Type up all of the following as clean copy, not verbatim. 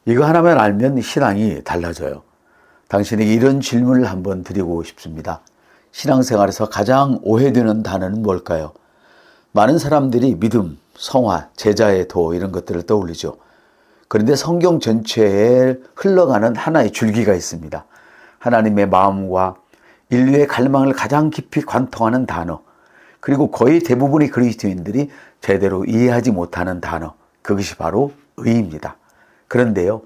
이거 하나만 알면 신앙이 달라져요. 당신에게 이런 질문을 한번 드리고 싶습니다. 신앙생활에서 가장 오해되는 단어는 뭘까요? 많은 사람들이 믿음, 성화, 제자의 도 이런 것들을 떠올리죠. 그런데 성경 전체에 흘러가는 하나의 줄기가 있습니다. 하나님의 마음과 인류의 갈망을 가장 깊이 관통하는 단어, 그리고 거의 대부분의 그리스도인들이 제대로 이해하지 못하는 단어, 그것이 바로 의입니다. 그런데요,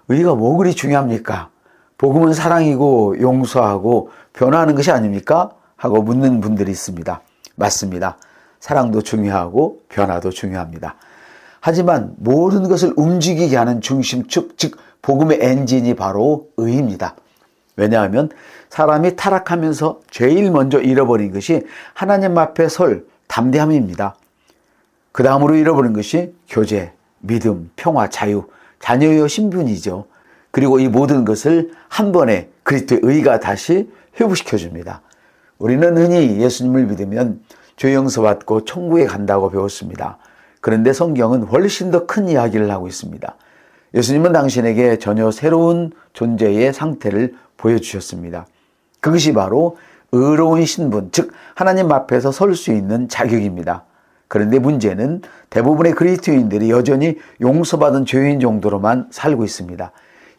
의가 뭐 그리 중요합니까? 복음은 사랑이고 용서하고 변화하는 것이 아닙니까? 하고 묻는 분들이 있습니다. 맞습니다. 사랑도 중요하고 변화도 중요합니다. 하지만 모든 것을 움직이게 하는 중심축, 즉 복음의 엔진이 바로 의입니다. 왜냐하면 사람이 타락하면서 제일 먼저 잃어버린 것이 하나님 앞에 설 담대함입니다. 그 다음으로 잃어버린 것이 교제, 믿음, 평화, 자유, 자녀의 신분이죠. 그리고 이 모든 것을 한 번에 그리스도의 의가 다시 회복시켜 줍니다. 우리는 흔히 예수님을 믿으면 죄 용서받고 천국에 간다고 배웠습니다. 그런데 성경은 훨씬 더 큰 이야기를 하고 있습니다. 예수님은 당신에게 전혀 새로운 존재의 상태를 보여주셨습니다. 그것이 바로 의로운 신분, 즉 하나님 앞에서 설 수 있는 자격입니다. 그런데 문제는 대부분의 그리스도인들이 여전히 용서받은 죄인 정도로만 살고 있습니다.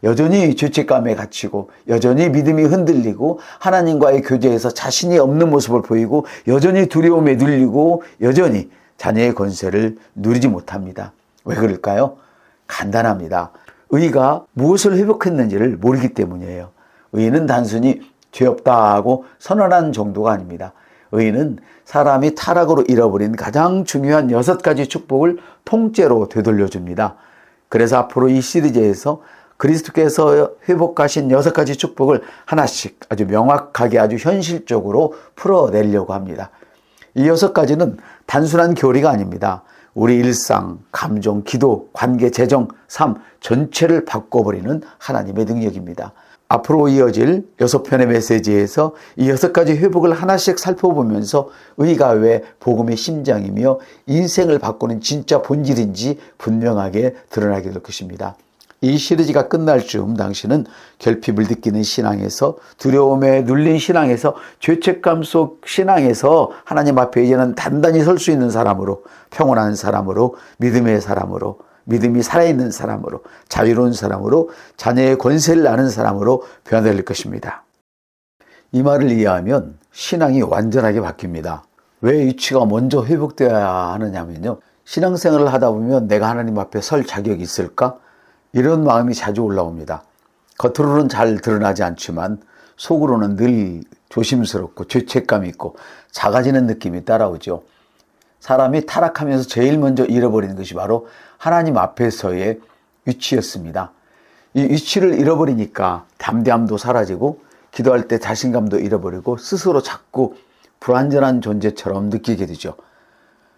여전히 죄책감에 갇히고 여전히 믿음이 흔들리고 하나님과의 교제에서 자신이 없는 모습을 보이고 여전히 두려움에 눌리고 여전히 자녀의 권세를 누리지 못합니다. 왜 그럴까요? 간단합니다. 의가 무엇을 회복했는지를 모르기 때문이에요. 의는 단순히 죄 없다 하고 선언한 정도가 아닙니다. 의는 사람이 타락으로 잃어버린 가장 중요한 6가지 축복을 통째로 되돌려줍니다. 그래서 앞으로 이 시리즈에서 그리스도께서 회복하신 6가지 축복을 하나씩 아주 명확하게 아주 현실적으로 풀어내려고 합니다. 이 6가지는 단순한 교리가 아닙니다. 우리 일상, 감정, 기도, 관계, 재정, 삶 전체를 바꿔버리는 하나님의 능력입니다. 앞으로 이어질 6편의 메시지에서 이 6가지 회복을 하나씩 살펴보면서 의가 왜 복음의 심장이며 인생을 바꾸는 진짜 본질인지 분명하게 드러나게 될 것입니다. 이 시리즈가 끝날 즈음 당신은 결핍을 느끼는 신앙에서, 두려움에 눌린 신앙에서, 죄책감 속 신앙에서 하나님 앞에 이제는 단단히 설 수 있는 사람으로, 평온한 사람으로, 믿음의 사람으로, 믿음이 살아있는 사람으로, 자유로운 사람으로, 자녀의 권세를 아는 사람으로 변화될 것입니다. 이 말을 이해하면 신앙이 완전하게 바뀝니다. 왜 위치가 먼저 회복되어야 하느냐면요, 신앙생활을 하다 보면 내가 하나님 앞에 설 자격이 있을까? 이런 마음이 자주 올라옵니다. 겉으로는 잘 드러나지 않지만 속으로는 늘 조심스럽고 죄책감이 있고 작아지는 느낌이 따라오죠. 사람이 타락하면서 제일 먼저 잃어버리는 것이 바로 하나님 앞에서의 위치였습니다. 이 위치를 잃어버리니까 담대함도 사라지고 기도할 때 자신감도 잃어버리고 스스로 자꾸 불완전한 존재처럼 느끼게 되죠.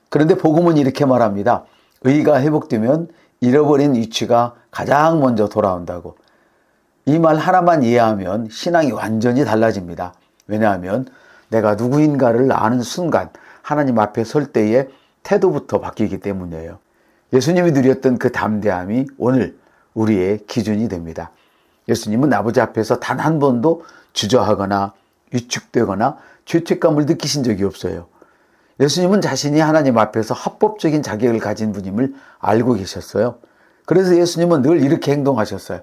그런데 복음은 이렇게 말합니다. 의가 회복되면 잃어버린 위치가 가장 먼저 돌아온다고. 이 말 하나만 이해하면 신앙이 완전히 달라집니다. 왜냐하면 내가 누구인가를 아는 순간 하나님 앞에 설 때의 태도부터 바뀌기 때문이에요. 예수님이 누렸던 그 담대함이 오늘 우리의 기준이 됩니다. 예수님은 아버지 앞에서 단 한 번도 주저하거나 위축되거나 죄책감을 느끼신 적이 없어요. 예수님은 자신이 하나님 앞에서 합법적인 자격을 가진 분임을 알고 계셨어요. 그래서 예수님은 늘 이렇게 행동하셨어요.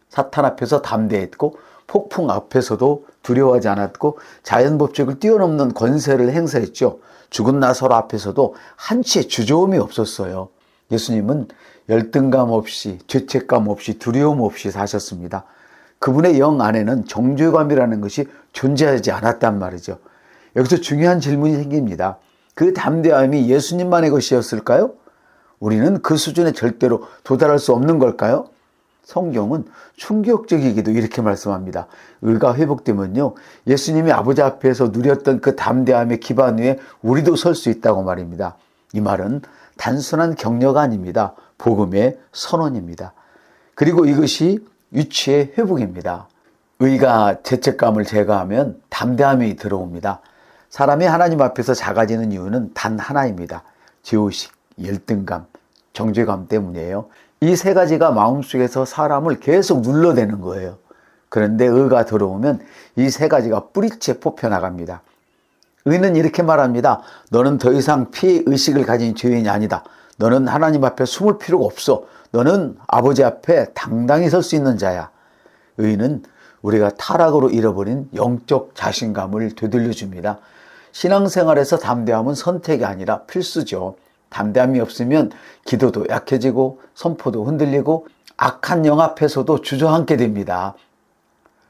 사탄 앞에서 담대했고 폭풍 앞에서도 두려워하지 않았고 자연법칙을 뛰어넘는 권세를 행사했죠. 죽은 나사로 앞에서도 한치의 주저음이 없었어요. 예수님은 열등감 없이 죄책감 없이 두려움 없이 사셨습니다. 그분의 영 안에는 정죄감이라는 것이 존재하지 않았단 말이죠. 여기서 중요한 질문이 생깁니다. 그 담대함이 예수님만의 것이었을까요? 우리는 그 수준에 절대로 도달할 수 없는 걸까요? 성경은 충격적이기도 이렇게 말씀합니다. 의가 회복되면요, 예수님이 아버지 앞에서 누렸던 그 담대함의 기반 위에 우리도 설 수 있다고 말입니다. 이 말은 단순한 격려가 아닙니다. 복음의 선언입니다. 그리고 이것이 위치의 회복입니다. 의가 죄책감을 제거하면 담대함이 들어옵니다. 사람이 하나님 앞에서 작아지는 이유는 단 하나입니다. 죄의식, 열등감, 정죄감 때문이에요. 이 세 가지가 마음속에서 사람을 계속 눌러대는 거예요. 그런데 의가 들어오면 이 세 가지가 뿌리째 뽑혀나갑니다. 의는 이렇게 말합니다. 너는 더 이상 피해의식을 가진 죄인이 아니다. 너는 하나님 앞에 숨을 필요가 없어. 너는 아버지 앞에 당당히 설 수 있는 자야. 의는 우리가 타락으로 잃어버린 영적 자신감을 되돌려줍니다. 신앙생활에서 담대함은 선택이 아니라 필수죠. 담대함이 없으면 기도도 약해지고 선포도 흔들리고 악한 영 앞에서도 주저앉게 됩니다.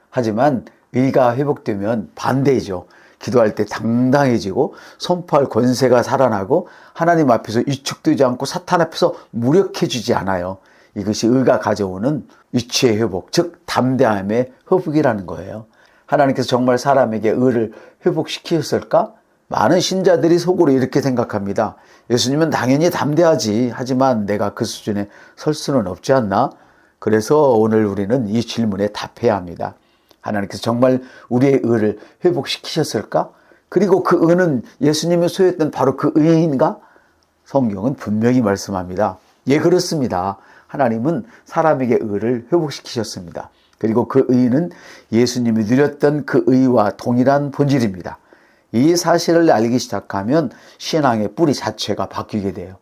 하지만 의가 회복되면 반대이죠. 기도할 때 당당해지고 선포할 권세가 살아나고 하나님 앞에서 위축되지 않고 사탄 앞에서 무력해지지 않아요. 이것이 의가 가져오는 위치의 회복, 즉 담대함의 회복이라는 거예요. 하나님께서 정말 사람에게 의를 회복시키셨을까? 많은 신자들이 속으로 이렇게 생각합니다. 예수님은 당연히 담대하지. 하지만 내가 그 수준에 설 수는 없지 않나? 그래서 오늘 우리는 이 질문에 답해야 합니다. 하나님께서 정말 우리의 의를 회복시키셨을까? 그리고 그 의는 예수님이 소유했던 바로 그 의인가? 성경은 분명히 말씀합니다. 예, 그렇습니다. 하나님은 사람에게 의를 회복시키셨습니다. 그리고 그 의는 예수님이 누렸던 그 의와 동일한 본질입니다. 이 사실을 알기 시작하면 신앙의 뿌리 자체가 바뀌게 돼요.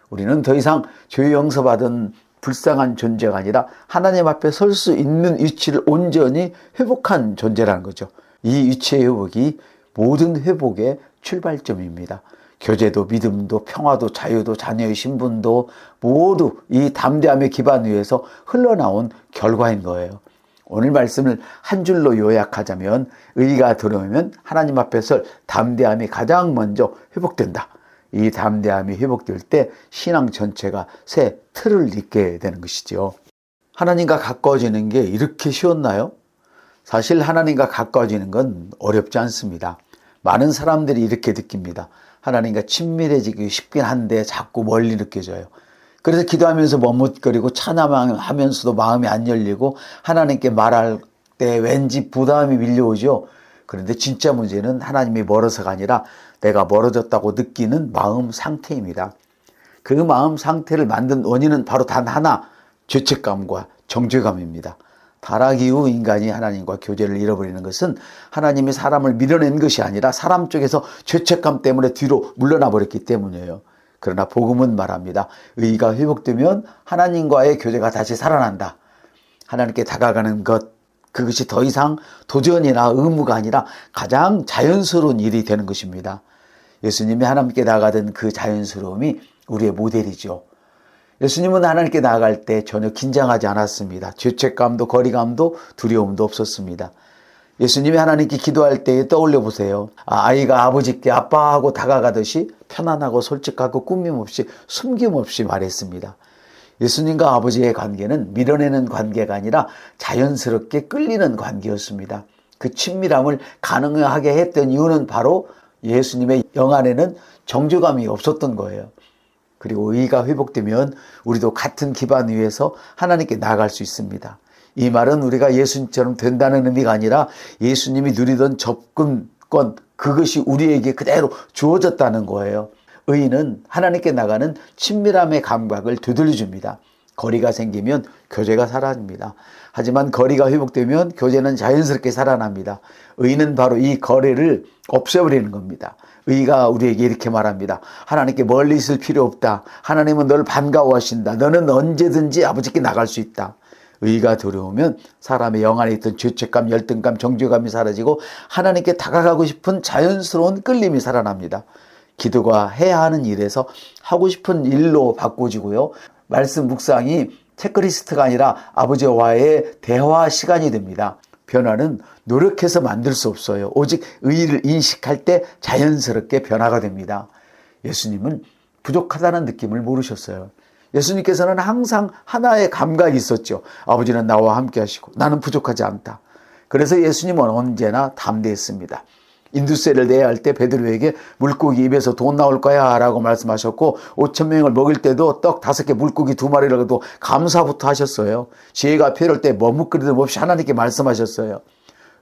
우리는 더 이상 죄 용서받은 불쌍한 존재가 아니라 하나님 앞에 설 수 있는 위치를 온전히 회복한 존재라는 거죠. 이 위치의 회복이 모든 회복의 출발점입니다. 교제도 믿음도 평화도 자유도 자녀의 신분도 모두 이 담대함의 기반 위에서 흘러나온 결과인 거예요. 오늘 말씀을 한 줄로 요약하자면 의가 들어오면 하나님 앞에 설 담대함이 가장 먼저 회복된다. 이 담대함이 회복될 때 신앙 전체가 새 틀을 잇게 되는 것이죠. 하나님과 가까워지는 게 이렇게 쉬웠나요? 사실 하나님과 가까워지는 건 어렵지 않습니다. 많은 사람들이 이렇게 느낍니다. 하나님과 친밀해지기 쉽긴 한데 자꾸 멀리 느껴져요. 그래서 기도하면서 머뭇거리고 찬양하면서도 마음이 안 열리고 하나님께 말할 때 왠지 부담이 밀려오죠. 그런데 진짜 문제는 하나님이 멀어서가 아니라 내가 멀어졌다고 느끼는 마음 상태입니다. 그 마음 상태를 만든 원인은 바로 단 하나, 죄책감과 정죄감입니다. 타락 이후 인간이 하나님과 교제를 잃어버리는 것은 하나님이 사람을 밀어낸 것이 아니라 사람 쪽에서 죄책감 때문에 뒤로 물러나 버렸기 때문이에요. 그러나 복음은 말합니다. 의가 회복되면 하나님과의 교제가 다시 살아난다. 하나님께 다가가는 것, 그것이 더 이상 도전이나 의무가 아니라 가장 자연스러운 일이 되는 것입니다. 예수님이 하나님께 나아가던 그 자연스러움이 우리의 모델이죠. 예수님은 하나님께 나아갈 때 전혀 긴장하지 않았습니다. 죄책감도 거리감도 두려움도 없었습니다. 예수님이 하나님께 기도할 때에 떠올려 보세요. 아이가 아버지께 아빠하고 다가가듯이 편안하고 솔직하고 꾸밈없이 숨김없이 말했습니다. 예수님과 아버지의 관계는 밀어내는 관계가 아니라 자연스럽게 끌리는 관계였습니다. 그 친밀함을 가능하게 했던 이유는 바로 예수님의 영 안에는 정죄감이 없었던 거예요. 그리고 의가 회복되면 우리도 같은 기반 위에서 하나님께 나아갈 수 있습니다. 이 말은 우리가 예수님처럼 된다는 의미가 아니라 예수님이 누리던 접근권, 그것이 우리에게 그대로 주어졌다는 거예요. 의인은 하나님께 나가는 친밀함의 감각을 되돌려줍니다. 거리가 생기면 교제가 사라집니다. 하지만 거리가 회복되면 교제는 자연스럽게 살아납니다. 의인은 바로 이 거리를 없애버리는 겁니다. 의가 우리에게 이렇게 말합니다. 하나님께 멀리 있을 필요 없다. 하나님은 너를 반가워하신다. 너는 언제든지 아버지께 나갈 수 있다. 의가 들어오면 사람의 영 안에 있던 죄책감, 열등감, 정죄감이 사라지고 하나님께 다가가고 싶은 자연스러운 끌림이 살아납니다. 기도가 해야 하는 일에서 하고 싶은 일로 바꿔지고요. 말씀 묵상이 체크리스트가 아니라 아버지와의 대화 시간이 됩니다. 변화는 노력해서 만들 수 없어요. 오직 의의를 인식할 때 자연스럽게 변화가 됩니다. 예수님은 부족하다는 느낌을 모르셨어요. 예수님께서는 항상 하나의 감각이 있었죠. 아버지는 나와 함께 하시고 나는 부족하지 않다. 그래서 예수님은 언제나 담대했습니다. 인두세를 내야 할 때 베드로에게 물고기 입에서 돈 나올 거야 라고 말씀하셨고 5,000명을 먹일 때도 떡 5개 물고기 2마리라도 감사부터 하셨어요. 지혜가 필요할 때 머뭇거리도 없이 하나님께 말씀하셨어요.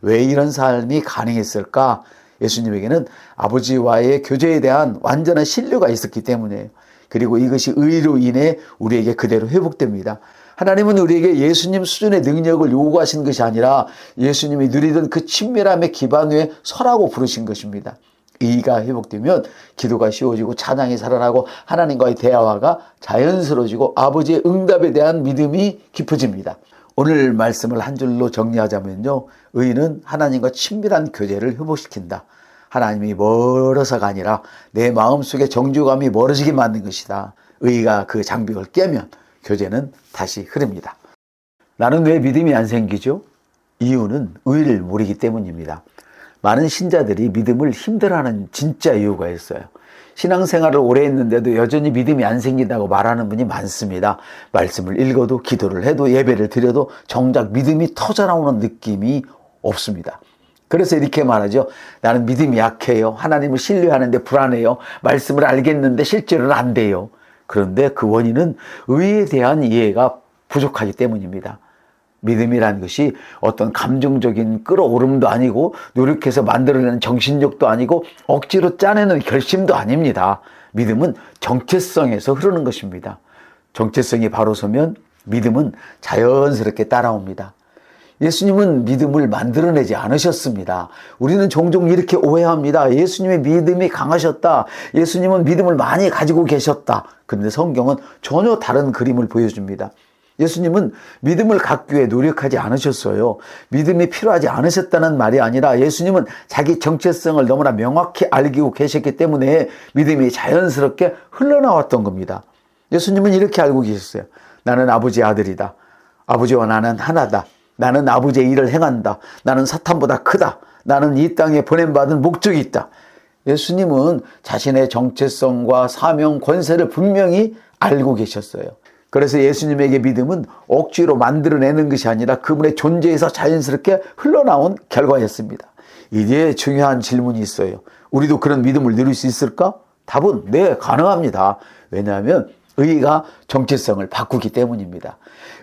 왜 이런 삶이 가능했을까? 예수님에게는 아버지와의 교제에 대한 완전한 신뢰가 있었기 때문이에요. 그리고 이것이 의로 인해 우리에게 그대로 회복됩니다. 하나님은 우리에게 예수님 수준의 능력을 요구하신 것이 아니라 예수님이 누리던 그 친밀함의 기반 위에 서라고 부르신 것입니다. 의가 회복되면 기도가 쉬워지고 찬양이 살아나고 하나님과의 대화가 자연스러워지고 아버지의 응답에 대한 믿음이 깊어집니다. 오늘 말씀을 한 줄로 정리하자면요. 의는 하나님과 친밀한 교제를 회복시킨다. 하나님이 멀어서가 아니라 내 마음속에 정죄감이 멀어지게 만든 것이다. 의가 그 장벽을 깨면 교제는 다시 흐릅니다. 나는 왜 믿음이 안 생기죠? 이유는 의를 모르기 때문입니다. 많은 신자들이 믿음을 힘들어하는 진짜 이유가 있어요. 신앙생활을 오래 했는데도 여전히 믿음이 안 생긴다고 말하는 분이 많습니다. 말씀을 읽어도 기도를 해도 예배를 드려도 정작 믿음이 터져나오는 느낌이 없습니다. 그래서 이렇게 말하죠. 나는 믿음이 약해요. 하나님을 신뢰하는데 불안해요. 말씀을 알겠는데 실제로는 안 돼요. 그런데 그 원인은 의에 대한 이해가 부족하기 때문입니다. 믿음이라는 것이 어떤 감정적인 끌어오름도 아니고 노력해서 만들어내는 정신력도 아니고 억지로 짜내는 결심도 아닙니다. 믿음은 정체성에서 흐르는 것입니다. 정체성이 바로 서면 믿음은 자연스럽게 따라옵니다. 예수님은 믿음을 만들어내지 않으셨습니다. 우리는 종종 이렇게 오해합니다. 예수님의 믿음이 강하셨다. 예수님은 믿음을 많이 가지고 계셨다. 그런데 성경은 전혀 다른 그림을 보여줍니다. 예수님은 믿음을 갖기 위해 노력하지 않으셨어요. 믿음이 필요하지 않으셨다는 말이 아니라 예수님은 자기 정체성을 너무나 명확히 알고 계셨기 때문에 믿음이 자연스럽게 흘러나왔던 겁니다. 예수님은 이렇게 알고 계셨어요. 나는 아버지의 아들이다. 아버지와 나는 하나다. 나는 아버지의 일을 행한다. 나는 사탄보다 크다. 나는 이 땅에 보냄받은 목적이 있다. 예수님은 자신의 정체성과 사명, 권세를 분명히 알고 계셨어요. 그래서 예수님에게 믿음은 억지로 만들어내는 것이 아니라 그분의 존재에서 자연스럽게 흘러나온 결과였습니다. 이제 중요한 질문이 있어요. 우리도 그런 믿음을 누릴 수 있을까? 답은 네, 가능합니다. 왜냐하면 의가 정체성을 바꾸기 때문입니다.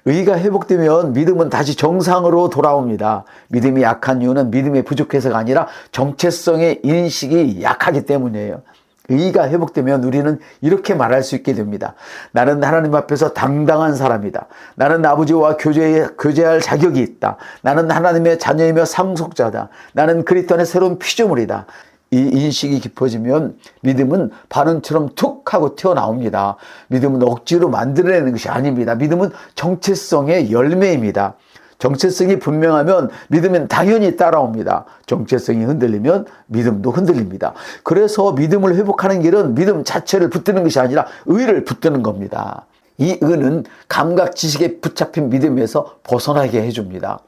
의가 회복되면 믿음은 다시 정상으로 돌아옵니다. 믿음이 약한 이유는 믿음이 부족해서가 아니라 정체성의 인식이 약하기 때문이에요. 의가 회복되면 우리는 이렇게 말할 수 있게 됩니다. 나는 하나님 앞에서 당당한 사람이다. 나는 아버지와 교제할 자격이 있다. 나는 하나님의 자녀이며 상속자다. 나는 그리스도 안의 새로운 피조물이다. 이 인식이 깊어지면 믿음은 바람처럼 툭 하고 튀어나옵니다. 믿음은 억지로 만들어내는 것이 아닙니다. 믿음은 정체성의 열매입니다. 정체성이 분명하면 믿음은 당연히 따라옵니다. 정체성이 흔들리면 믿음도 흔들립니다. 그래서 믿음을 회복하는 길은 믿음 자체를 붙드는 것이 아니라 의를 붙드는 겁니다. 이 의는 감각 지식에 붙잡힌 믿음에서 벗어나게 해줍니다.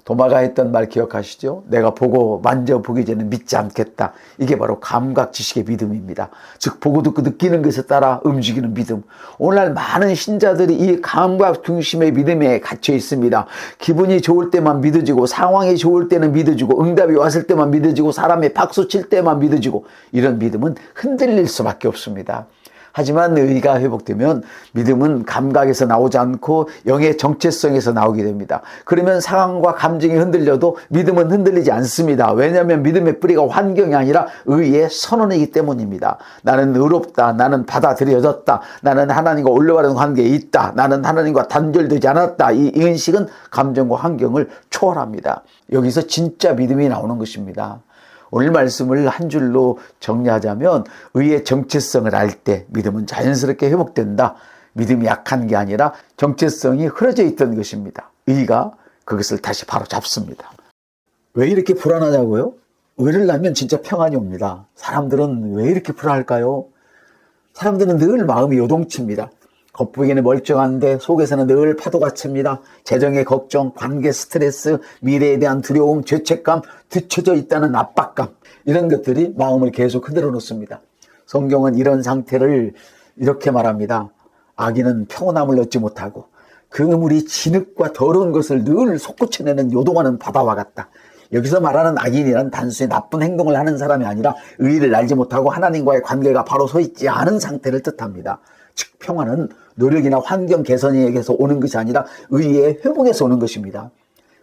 도마가 했던 말 기억하시죠? 내가 보고 만져보기 전에 믿지 않겠다. 이게 바로 감각 지식의 믿음입니다. 즉 보고 듣고 느끼는 것에 따라 움직이는 믿음. 오늘날 많은 신자들이 이 감각 중심의 믿음에 갇혀 있습니다. 기분이 좋을 때만 믿어지고 상황이 좋을 때는 믿어지고 응답이 왔을 때만 믿어지고 사람이 박수 칠 때만 믿어지고 이런 믿음은 흔들릴 수밖에 없습니다. 하지만 의가 회복되면 믿음은 감각에서 나오지 않고 영의 정체성에서 나오게 됩니다. 그러면 상황과 감정이 흔들려도 믿음은 흔들리지 않습니다. 왜냐하면 믿음의 뿌리가 환경이 아니라 의의 선언이기 때문입니다. 나는 의롭다. 나는 받아들여졌다. 나는 하나님과 올라가는 관계에 있다. 나는 하나님과 단절되지 않았다. 이 인식은 감정과 환경을 초월합니다. 여기서 진짜 믿음이 나오는 것입니다. 오늘 말씀을 한 줄로 정리하자면 의의 정체성을 알 때 믿음은 자연스럽게 회복된다. 믿음이 약한 게 아니라 정체성이 흐려져 있던 것입니다. 의가 그것을 다시 바로 잡습니다. 왜 이렇게 불안하냐고요? 의를 낳으면 진짜 평안이 옵니다. 사람들은 왜 이렇게 불안할까요? 사람들은 늘 마음이 요동칩니다. 겉보기에는 멀쩡한데 속에서는 늘 파도가 칩니다. 재정의 걱정, 관계 스트레스, 미래에 대한 두려움, 죄책감, 뒤처져 있다는 압박감, 이런 것들이 마음을 계속 흔들어 놓습니다. 성경은 이런 상태를 이렇게 말합니다. 악인은 평온함을 얻지 못하고 그 물이 진흙과 더러운 것을 늘 솟구쳐내는 요동하는 바다와 같다. 여기서 말하는 악인이란 단순히 나쁜 행동을 하는 사람이 아니라 의의를 알지 못하고 하나님과의 관계가 바로 서 있지 않은 상태를 뜻합니다. 즉 평화는 노력이나 환경 개선에게서 오는 것이 아니라 의의 회복에서 오는 것입니다.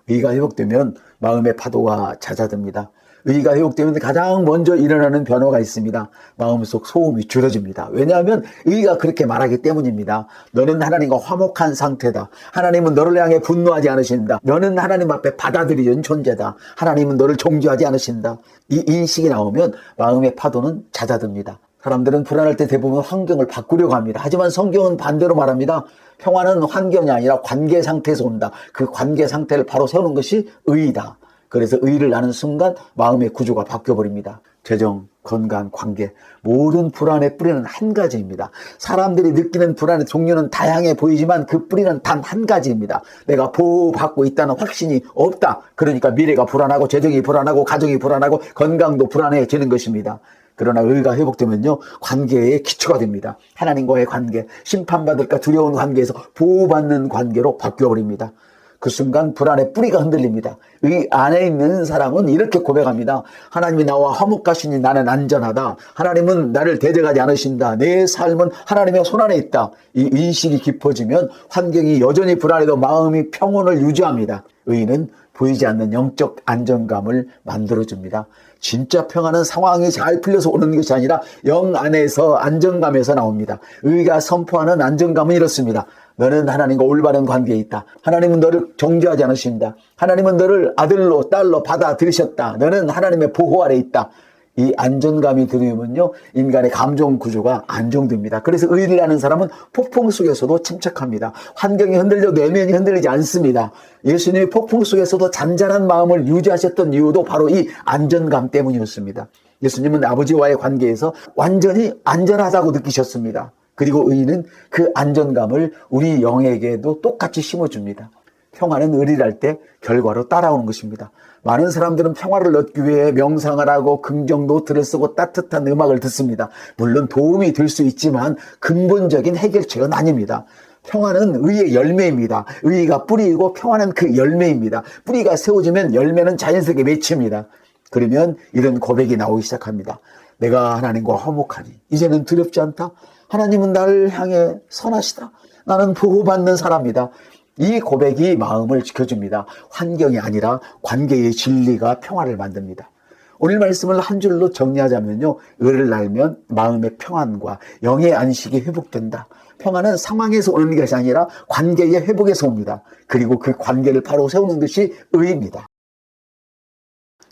의가 회복되면 마음의 파도가 잦아듭니다. 의가 회복되면 가장 먼저 일어나는 변화가 있습니다. 마음속 소음이 줄어집니다. 왜냐하면 의가 그렇게 말하기 때문입니다. 너는 하나님과 화목한 상태다. 하나님은 너를 향해 분노하지 않으신다. 너는 하나님 앞에 받아들이는 존재다. 하나님은 너를 정죄하지 않으신다. 이 인식이 나오면 마음의 파도는 잦아듭니다. 사람들은 불안할 때 대부분 환경을 바꾸려고 합니다. 하지만 성경은 반대로 말합니다. 평화는 환경이 아니라 관계 상태에서 온다. 그 관계 상태를 바로 세우는 것이 의이다. 그래서 의를 나는 순간 마음의 구조가 바뀌어버립니다. 재정, 건강, 관계, 모든 불안의 뿌리는 한 가지입니다. 사람들이 느끼는 불안의 종류는 다양해 보이지만 그 뿌리는 단 한 가지입니다. 내가 보호받고 있다는 확신이 없다. 그러니까 미래가 불안하고 재정이 불안하고 가정이 불안하고 건강도 불안해지는 것입니다. 그러나 의가 회복되면요, 관계의 기초가 됩니다. 하나님과의 관계, 심판받을까 두려운 관계에서 보호받는 관계로 바뀌어버립니다. 그 순간 불안의 뿌리가 흔들립니다. 의 안에 있는 사람은 이렇게 고백합니다. 하나님이 나와 화목하시니 나는 안전하다. 하나님은 나를 대적하지 않으신다. 내 삶은 하나님의 손안에 있다. 이 인식이 깊어지면 환경이 여전히 불안해도 마음이 평온을 유지합니다. 의는 보이지 않는 영적 안정감을 만들어줍니다. 진짜 평화는 상황이 잘 풀려서 오는 것이 아니라 영 안에서 안정감에서 나옵니다. 의가 선포하는 안정감은 이렇습니다. 너는 하나님과 올바른 관계에 있다. 하나님은 너를 정죄하지 않으신다. 하나님은 너를 아들로 딸로 받아들이셨다. 너는 하나님의 보호 아래 있다. 이 안정감이 들으면요, 인간의 감정 구조가 안정됩니다. 그래서 의를 아는 사람은 폭풍 속에서도 침착합니다. 환경이 흔들려도 내면이 흔들리지 않습니다. 예수님이 폭풍 속에서도 잔잔한 마음을 유지하셨던 이유도 바로 이 안정감 때문이었습니다. 예수님은 아버지와의 관계에서 완전히 안전하다고 느끼셨습니다. 그리고 의는 그 안정감을 우리 영에게도 똑같이 심어줍니다. 평화는 의리할 때 결과로 따라오는 것입니다. 많은 사람들은 평화를 얻기 위해 명상을 하고 긍정 노트를 쓰고 따뜻한 음악을 듣습니다. 물론 도움이 될 수 있지만 근본적인 해결책은 아닙니다. 평화는 의의 열매입니다. 의가 뿌리이고 평화는 그 열매입니다. 뿌리가 세워지면 열매는 자연스럽게 맺힙니다. 그러면 이런 고백이 나오기 시작합니다. 내가 하나님과 화목하니 이제는 두렵지 않다. 하나님은 나를 향해 선하시다. 나는 보호받는 사람이다. 이 고백이 마음을 지켜줍니다. 환경이 아니라 관계의 진리가 평화를 만듭니다. 오늘 말씀을 한 줄로 정리하자면요, 의를 알면 마음의 평안과 영의 안식이 회복된다. 평안은 상황에서 오는 것이 아니라 관계의 회복에서 옵니다. 그리고 그 관계를 바로 세우는 것이 의입니다.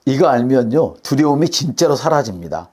이거 알면요, 두려움이 진짜로 사라집니다.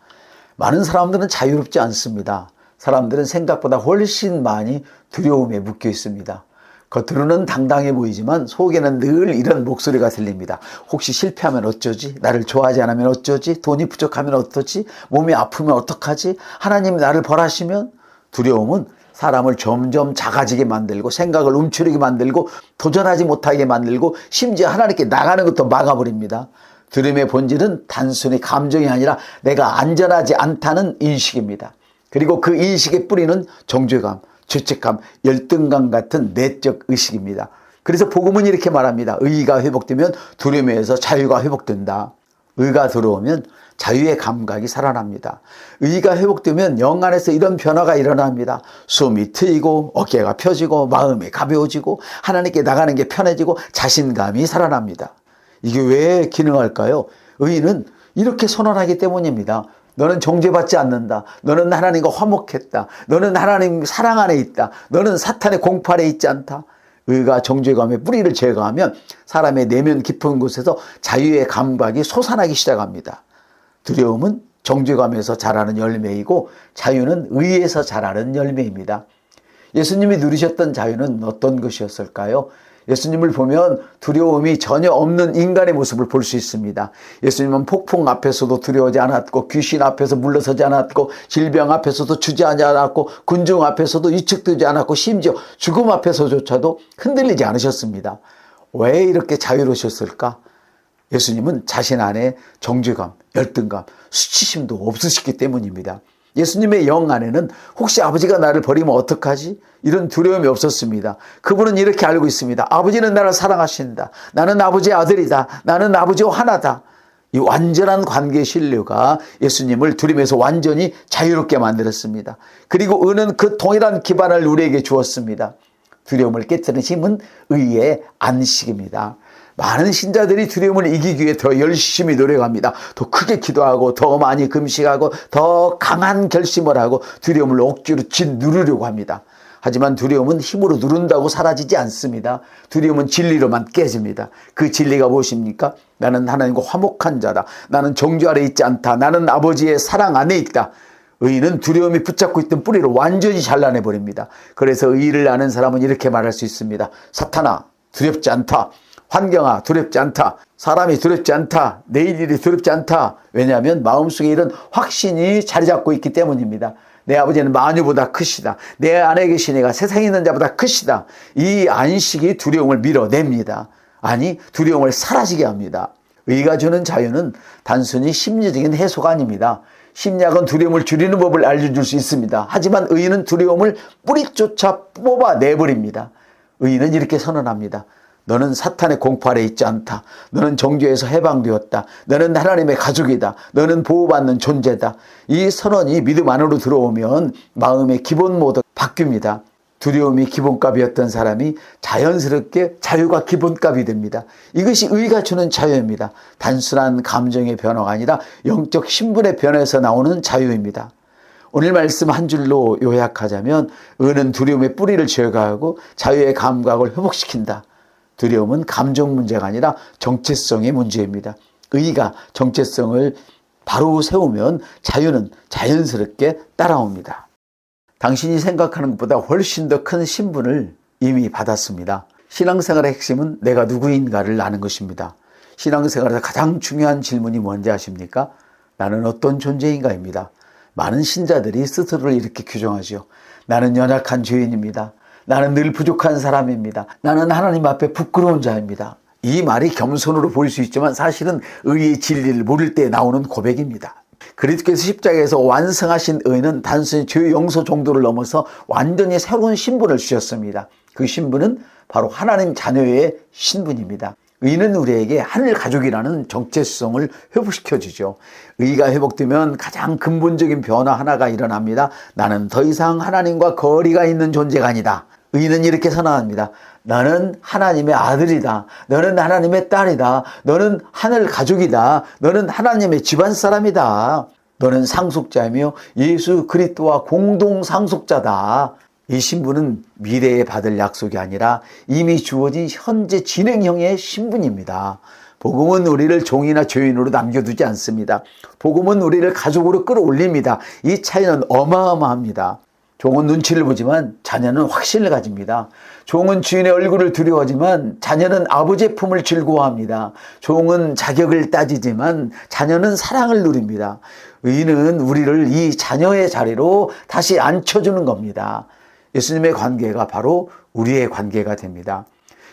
많은 사람들은 자유롭지 않습니다. 사람들은 생각보다 훨씬 많이 두려움에 묶여 있습니다. 겉으로는 당당해 보이지만 속에는 늘 이런 목소리가 들립니다. 혹시 실패하면 어쩌지? 나를 좋아하지 않으면 어쩌지? 돈이 부족하면 어떠지? 몸이 아프면 어떡하지? 하나님이 나를 벌하시면? 두려움은 사람을 점점 작아지게 만들고 생각을 움츠리게 만들고 도전하지 못하게 만들고 심지어 하나님께 나가는 것도 막아버립니다. 두려움의 본질은 단순히 감정이 아니라 내가 안전하지 않다는 인식입니다. 그리고 그 인식의 뿌리는 정죄감, 죄책감, 열등감 같은 내적 의식입니다. 그래서 복음은 이렇게 말합니다. 의가 회복되면 두려움에서 자유가 회복된다. 의가 들어오면 자유의 감각이 살아납니다. 의가 회복되면 영 안에서 이런 변화가 일어납니다. 숨이 트이고 어깨가 펴지고 마음이 가벼워지고 하나님께 나가는 게 편해지고 자신감이 살아납니다. 이게 왜 기능할까요? 의는 이렇게 선언하기 때문입니다. 너는 정죄받지 않는다. 너는 하나님과 화목했다. 너는 하나님 사랑 안에 있다. 너는 사탄의 공포 아래 있지 않다. 의가 정죄감의 뿌리를 제거하면 사람의 내면 깊은 곳에서 자유의 감각이 솟아나기 시작합니다. 두려움은 정죄감에서 자라는 열매이고 자유는 의에서 자라는 열매입니다. 예수님이 누리셨던 자유는 어떤 것이었을까요? 예수님을 보면 두려움이 전혀 없는 인간의 모습을 볼 수 있습니다. 예수님은 폭풍 앞에서도 두려워하지 않았고 귀신 앞에서 물러서지 않았고 질병 앞에서도 주저하지 않았고 군중 앞에서도 위축되지 않았고 심지어 죽음 앞에서조차도 흔들리지 않으셨습니다. 왜 이렇게 자유로우셨을까? 예수님은 자신 안에 정죄감, 열등감, 수치심도 없으시기 때문입니다. 예수님의 영 안에는 혹시 아버지가 나를 버리면 어떡하지? 이런 두려움이 없었습니다. 그분은 이렇게 알고 있습니다. 아버지는 나를 사랑하신다. 나는 아버지의 아들이다. 나는 아버지와 하나다. 이 완전한 관계의 신뢰가 예수님을 두려움에서 완전히 자유롭게 만들었습니다. 그리고 의는 그 동일한 기반을 우리에게 주었습니다. 두려움을 깨뜨리는 힘은 의의 안식입니다. 많은 신자들이 두려움을 이기기 위해 더 열심히 노력합니다. 더 크게 기도하고 더 많이 금식하고 더 강한 결심을 하고 두려움을 억지로 짓누르려고 합니다. 하지만 두려움은 힘으로 누른다고 사라지지 않습니다. 두려움은 진리로만 깨집니다. 그 진리가 무엇입니까? 나는 하나님과 화목한 자다. 나는 정죄 아래 있지 않다. 나는 아버지의 사랑 안에 있다. 의인은 두려움이 붙잡고 있던 뿌리를 완전히 잘라내버립니다. 그래서 의의를 아는 사람은 이렇게 말할 수 있습니다. 사탄아, 두렵지 않다. 환경아, 두렵지 않다. 사람이 두렵지 않다. 내일 일이 두렵지 않다. 왜냐하면 마음속에 이런 확신이 자리 잡고 있기 때문입니다. 내 아버지는 만유보다 크시다. 내 안에 계신 이가 세상에 있는 자보다 크시다. 이 안식이 두려움을 밀어냅니다. 아니, 두려움을 사라지게 합니다. 의가 주는 자유는 단순히 심리적인 해소가 아닙니다. 심리학은 두려움을 줄이는 법을 알려줄 수 있습니다. 하지만 의는 두려움을 뿌리조차 뽑아내버립니다. 의는 이렇게 선언합니다. 너는 사탄의 공포 아래 있지 않다. 너는 정죄에서 해방되었다. 너는 하나님의 가족이다. 너는 보호받는 존재다. 이 선언이 믿음 안으로 들어오면 마음의 기본 모드가 바뀝니다. 두려움이 기본값이었던 사람이 자연스럽게 자유가 기본값이 됩니다. 이것이 의가 주는 자유입니다. 단순한 감정의 변화가 아니라 영적 신분의 변화에서 나오는 자유입니다. 오늘 말씀 한 줄로 요약하자면 의는 두려움의 뿌리를 제거하고 자유의 감각을 회복시킨다. 두려움은 감정 문제가 아니라 정체성의 문제입니다. 의가 정체성을 바로 세우면 자유는 자연스럽게 따라옵니다. 당신이 생각하는 것보다 훨씬 더 큰 신분을 이미 받았습니다. 신앙생활의 핵심은 내가 누구인가를 아는 것입니다. 신앙생활에서 가장 중요한 질문이 뭔지 아십니까? 나는 어떤 존재인가입니다. 많은 신자들이 스스로를 이렇게 규정하지요. 나는 연약한 죄인입니다. 나는 늘 부족한 사람입니다. 나는 하나님 앞에 부끄러운 자입니다. 이 말이 겸손으로 보일 수 있지만 사실은 의의 진리를 모를 때 나오는 고백입니다. 그리스도께서 십자가에서 완성하신 의는 단순히 죄 용서 정도를 넘어서 완전히 새로운 신분을 주셨습니다. 그 신분은 바로 하나님 자녀의 신분입니다. 의는 우리에게 하늘 가족이라는 정체성을 회복시켜주죠. 의가 회복되면 가장 근본적인 변화 하나가 일어납니다. 나는 더 이상 하나님과 거리가 있는 존재가 아니다. 의는 이렇게 선언합니다. 너는 하나님의 아들이다. 너는 하나님의 딸이다. 너는 하늘 가족이다. 너는 하나님의 집안 사람이다. 너는 상속자이며 예수 그리스도와 공동 상속자다. 이 신분은 미래에 받을 약속이 아니라 이미 주어진 현재 진행형의 신분입니다. 복음은 우리를 종이나 죄인으로 남겨두지 않습니다. 복음은 우리를 가족으로 끌어올립니다. 이 차이는 어마어마합니다. 종은 눈치를 보지만 자녀는 확신을 가집니다. 종은 주인의 얼굴을 두려워하지만 자녀는 아버지의 품을 즐거워합니다. 종은 자격을 따지지만 자녀는 사랑을 누립니다. 의는 우리를 이 자녀의 자리로 다시 앉혀주는 겁니다. 예수님의 관계가 바로 우리의 관계가 됩니다.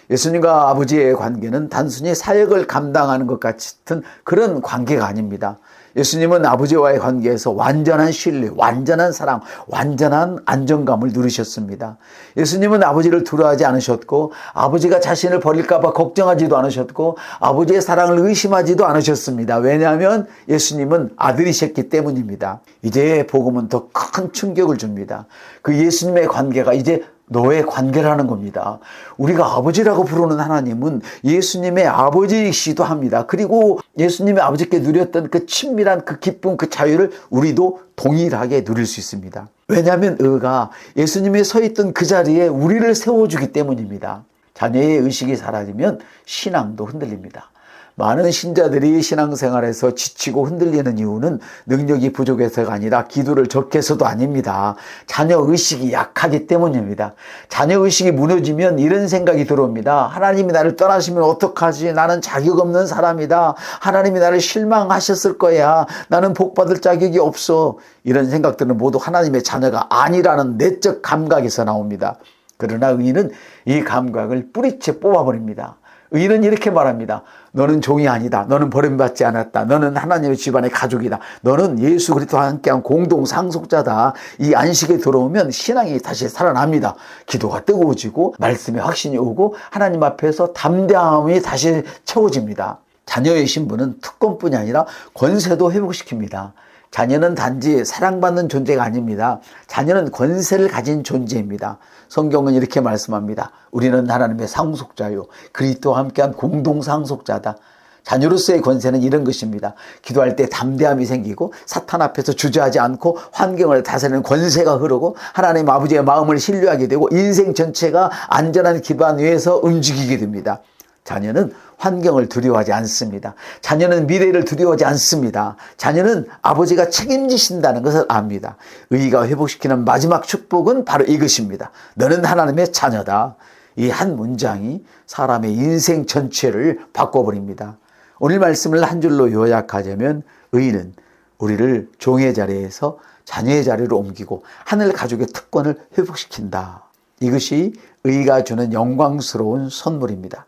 예수님과 아버지의 관계는 단순히 사역을 감당하는 것 같은 그런 관계가 아닙니다. 예수님은 아버지와의 관계에서 완전한 신뢰, 완전한 사랑, 완전한 안정감을 누리셨습니다. 예수님은 아버지를 두려워하지 않으셨고 아버지가 자신을 버릴까 봐 걱정하지도 않으셨고 아버지의 사랑을 의심하지도 않으셨습니다. 왜냐하면 예수님은 아들이셨기 때문입니다. 이제 복음은 더 큰 충격을 줍니다. 그 예수님의 관계가 이제 너의 관계라는 겁니다. 우리가 아버지라고 부르는 하나님은 예수님의 아버지이시기도 합니다. 그리고 예수님의 아버지께 누렸던 그 친밀한 그 기쁨, 그 자유를 우리도 동일하게 누릴 수 있습니다. 왜냐하면 의가 예수님이 서 있던 그 자리에 우리를 세워주기 때문입니다. 자녀의 의식이 사라지면 신앙도 흔들립니다. 많은 신자들이 신앙생활에서 지치고 흔들리는 이유는 능력이 부족해서가 아니라 기도를 적게 해서도 아닙니다. 자녀의식이 약하기 때문입니다. 자녀의식이 무너지면 이런 생각이 들어옵니다. 하나님이 나를 떠나시면 어떡하지? 나는 자격 없는 사람이다. 하나님이 나를 실망하셨을 거야. 나는 복받을 자격이 없어. 이런 생각들은 모두 하나님의 자녀가 아니라는 내적 감각에서 나옵니다. 그러나 의인은 이 감각을 뿌리채 뽑아버립니다. 의인은 이렇게 말합니다. 너는 종이 아니다. 너는 버림받지 않았다. 너는 하나님의 집안의 가족이다. 너는 예수 그리스도와 함께한 공동 상속자다. 이 안식에 들어오면 신앙이 다시 살아납니다. 기도가 뜨거워지고 말씀에 확신이 오고 하나님 앞에서 담대함이 다시 채워집니다. 자녀의 신분은 특권뿐이 아니라 권세도 회복시킵니다. 자녀는 단지 사랑받는 존재가 아닙니다. 자녀는 권세를 가진 존재입니다. 성경은 이렇게 말씀합니다. 우리는 하나님의 상속자요, 그리스도와 함께한 공동 상속자다. 자녀로서의 권세는 이런 것입니다. 기도할 때 담대함이 생기고 사탄 앞에서 주저하지 않고 환경을 다스리는 권세가 흐르고 하나님 아버지의 마음을 신뢰하게 되고 인생 전체가 안전한 기반 위에서 움직이게 됩니다. 자녀는 환경을 두려워하지 않습니다. 자녀는 미래를 두려워하지 않습니다. 자녀는 아버지가 책임지신다는 것을 압니다. 의가 회복시키는 마지막 축복은 바로 이것입니다. 너는 하나님의 자녀다. 이 한 문장이 사람의 인생 전체를 바꿔버립니다. 오늘 말씀을 한 줄로 요약하자면 의는 우리를 종의 자리에서 자녀의 자리로 옮기고 하늘 가족의 특권을 회복시킨다. 이것이 의가 주는 영광스러운 선물입니다.